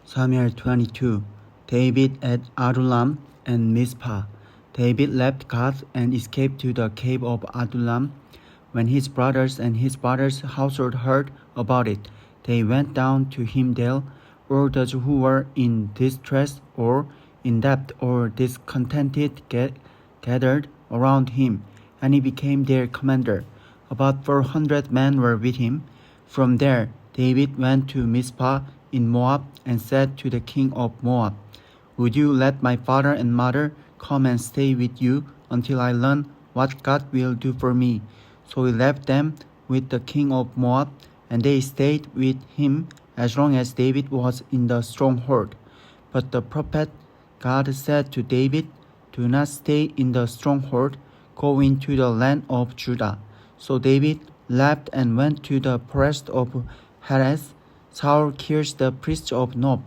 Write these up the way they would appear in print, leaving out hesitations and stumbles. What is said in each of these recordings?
Samuel 22. David at Adullam and Mizpah. David left Gath and escaped to the cave of Adullam. When his brothers and his brother's household heard about it, they went down to him there, all those who were in distress or in debt or discontented gathered around him, and he became their commander. About 400 men were with him. From there, David went to Mizpah in Moab and said to the king of Moab, "Would you let my father and mother come and stay with you until I learn what God will do for me?" So he left them with the king of Moab, and they stayed with him as long as David was in the stronghold. But the prophet God said to David, "Do not stay in the stronghold, go into the land of Judah." So David left and went to the forest of Heres. Saul kills the priest of Nob.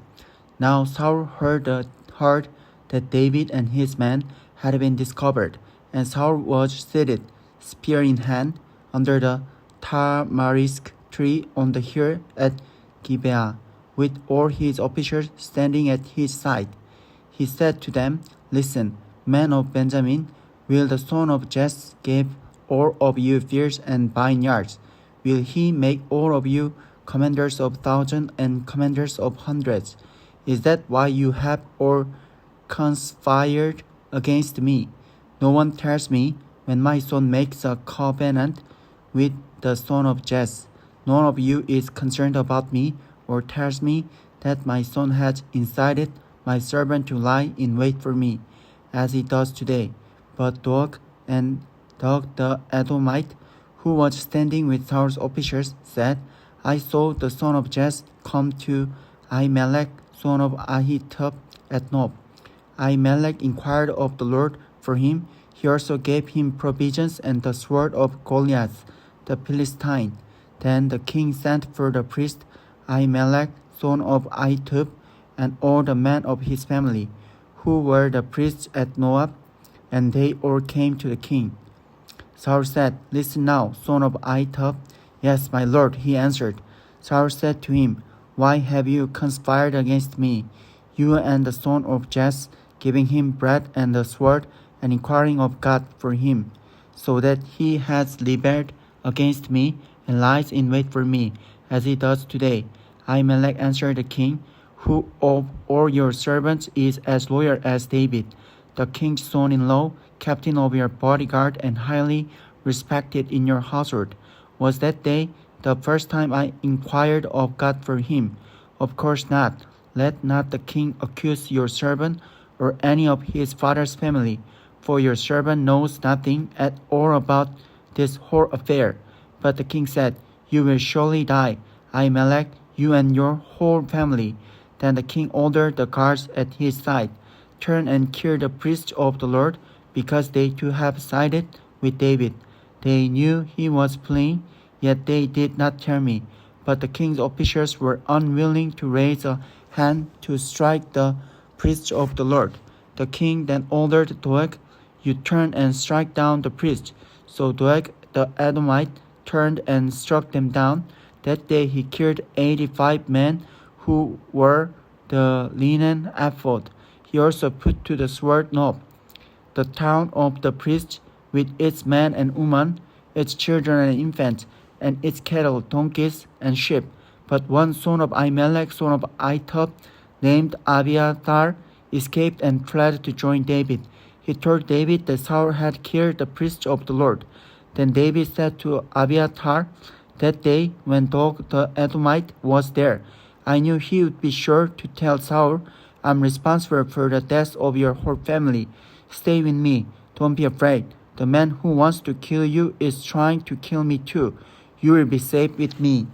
Now Saul heard that David and his men had been discovered, and Saul was seated, spear in hand, under the tamarisk tree on the hill at Gibeah, with all his officers standing at his side. He said to them, "Listen, men of Benjamin, will the son of Jesse give all of you fields and vineyards? Will he make all of you commanders of thousands and commanders of hundreds? Is that why you have all conspired against me? No one tells me when my son makes a covenant with the son of Jesse. None of you is concerned about me or tells me that my son has incited my servant to lie in wait for me, as he does today." But Doeg the Edomite, who was standing with Saul's officers, said, "I saw the son of Jesse come to Ahimelech, son of Ahitub, at Nob. Ahimelech inquired of the Lord for him. He also gave him provisions and the sword of Goliath, the Philistine." Then the king sent for the priest Ahimelech, son of Ahitub, and all the men of his family, who were the priests at Nob, and they all came to the king. Saul said, "Listen now, son of Ahitub." "Yes, my lord," he answered. Saul said to him, "Why have you conspired against me, you and the son of Jesse, giving him bread and the sword, and inquiring of God for him, so that he has rebelled against me and lies in wait for me, as he does today?" Ahimelech answered the king, "Who of all your servants is as loyal as David, the king's son-in-law, captain of your bodyguard, and highly respected in your household? Was that day the first time I inquired of God for him? Of course not. Let not the king accuse your servant or any of his father's family, for your servant knows nothing at all about this whole affair." But the king said, "You will surely die, Ahimelech, you and your whole family." Then the king ordered the guards at his side, "Turn and kill the priests of the Lord, because they too have sided with David." They knew he was fleeing, yet they did not tell me. But the king's officers were unwilling to raise a hand to strike the priests of the Lord. The king then ordered Doeg, "You turn and strike down the priests." So Doeg the Edomite turned and struck them down. That day he killed 85 men who wore the linen ephod. He also put to the sword Nob, the town of the priests, with its men and women, its children and infants, and its cattle, donkeys, and sheep. But one son of Ahimelech, son of Ahitub, named Abiathar, escaped and fled to join David. He told David that Saul had killed the priests of the Lord. Then David said to Abiathar that day, when Doeg the Edomite was there, "I knew he would be sure to tell Saul, 'I'm responsible for the death of your whole family. Stay with me. Don't be afraid. The man who wants to kill you is trying to kill me too. You will be safe with me.'"